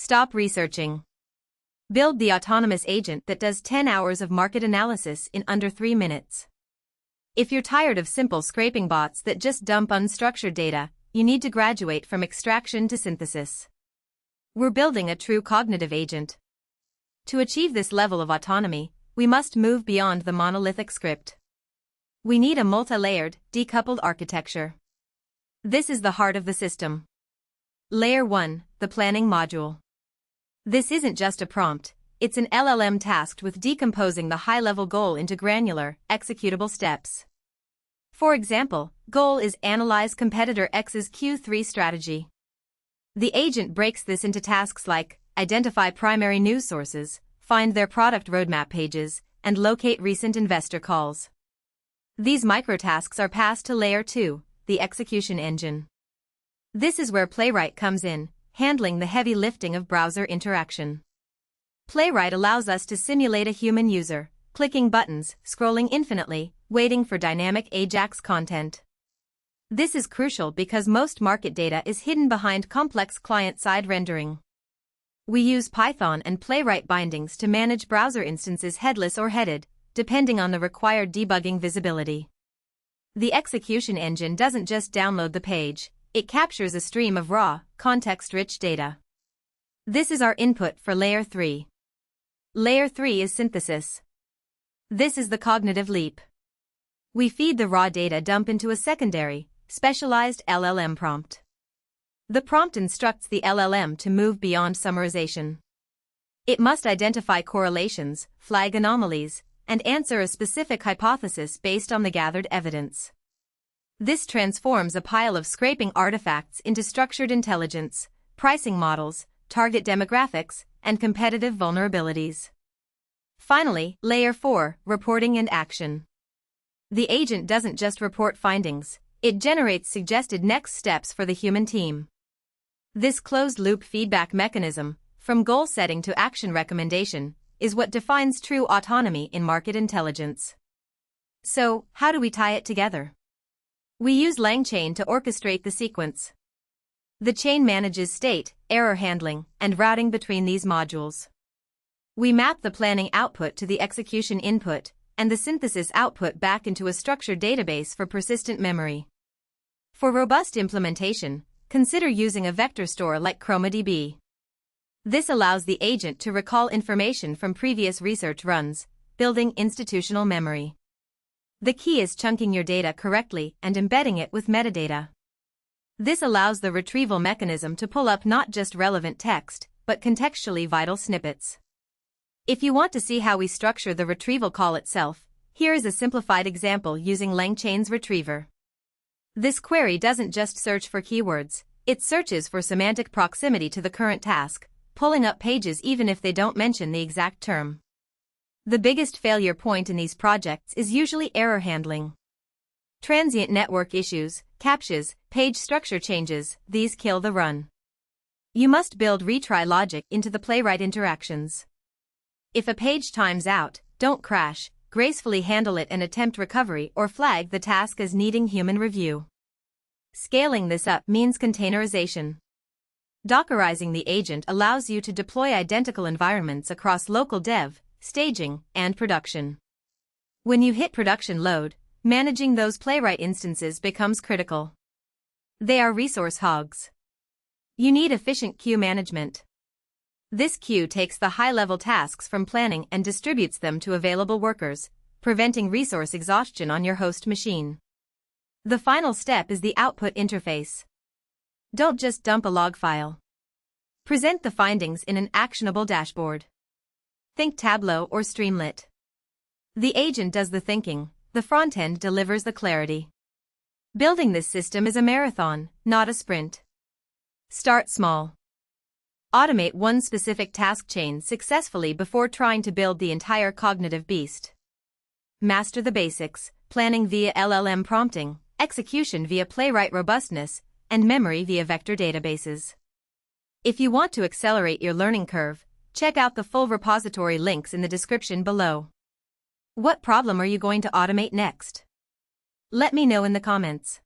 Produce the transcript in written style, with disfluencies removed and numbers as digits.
Stop researching. Build the autonomous agent that does 10 hours of market analysis in under 3 minutes. If you're tired of simple scraping bots that just dump unstructured data, you need to graduate from extraction to synthesis. We're building a true cognitive agent. To achieve this level of autonomy, we must move beyond the monolithic script. We need a multi-layered, decoupled architecture. This is the heart of the system. Layer 1, the planning module. This isn't just a prompt, it's an LLM tasked with decomposing the high-level goal into granular, executable steps. For example, goal is analyze competitor X's Q3 strategy. The agent breaks this into tasks like identify primary news sources, find their product roadmap pages, and locate recent investor calls. These microtasks are passed to Layer 2, the execution engine. This is where Playwright comes in, handling the heavy lifting of browser interaction. Playwright allows us to simulate a human user, clicking buttons, scrolling infinitely, waiting for dynamic AJAX content. This is crucial because most market data is hidden behind complex client-side rendering. We use Python and Playwright bindings to manage browser instances headless or headed, depending on the required debugging visibility. The execution engine doesn't just download the page, it captures a stream of raw, context-rich data. This is our input for Layer 3. Layer 3 is synthesis. This is the cognitive leap. We feed the raw data dump into a secondary, specialized LLM prompt. The prompt instructs the LLM to move beyond summarization. It must identify correlations, flag anomalies, and answer a specific hypothesis based on the gathered evidence. This transforms a pile of scraping artifacts into structured intelligence, pricing models, target demographics, and competitive vulnerabilities. Finally, Layer 4, reporting and action. The agent doesn't just report findings, it generates suggested next steps for the human team. This closed-loop feedback mechanism, from goal setting to action recommendation, is what defines true autonomy in market intelligence. So, how do we tie it together? We use LangChain to orchestrate the sequence. The chain manages state, error handling, and routing between these modules. We map the planning output to the execution input, and the synthesis output back into a structured database for persistent memory. For robust implementation, consider using a vector store like ChromaDB. This allows the agent to recall information from previous research runs, building institutional memory. The key is chunking your data correctly and embedding it with metadata. This allows the retrieval mechanism to pull up not just relevant text, but contextually vital snippets. If you want to see how we structure the retrieval call itself, here is a simplified example using LangChain's retriever. This query doesn't just search for keywords, it searches for semantic proximity to the current task, pulling up pages even if they don't mention the exact term. The biggest failure point in these projects is usually error handling. Transient network issues, CAPTCHAs, page structure changes, these kill the run. You must build retry logic into the Playwright interactions. If a page times out, don't crash, gracefully handle it and attempt recovery or flag the task as needing human review. Scaling this up means containerization. Dockerizing the agent allows you to deploy identical environments across local dev, staging, and production. When you hit production load, managing those Playwright instances becomes critical. They are resource hogs. You need efficient queue management. This queue takes the high-level tasks from planning and distributes them to available workers, preventing resource exhaustion on your host machine. The final step is the output interface. Don't just dump a log file. Present the findings in an actionable dashboard. Think Tableau or Streamlit. The agent does the thinking, the front end delivers the clarity. Building this system is a marathon, not a sprint. Start small. Automate one specific task chain successfully before trying to build the entire cognitive beast. Master the basics, planning via LLM prompting, execution via Playwright robustness, and memory via vector databases. If you want to accelerate your learning curve, check out the full repository links in the description below. What problem are you going to automate next? Let me know in the comments.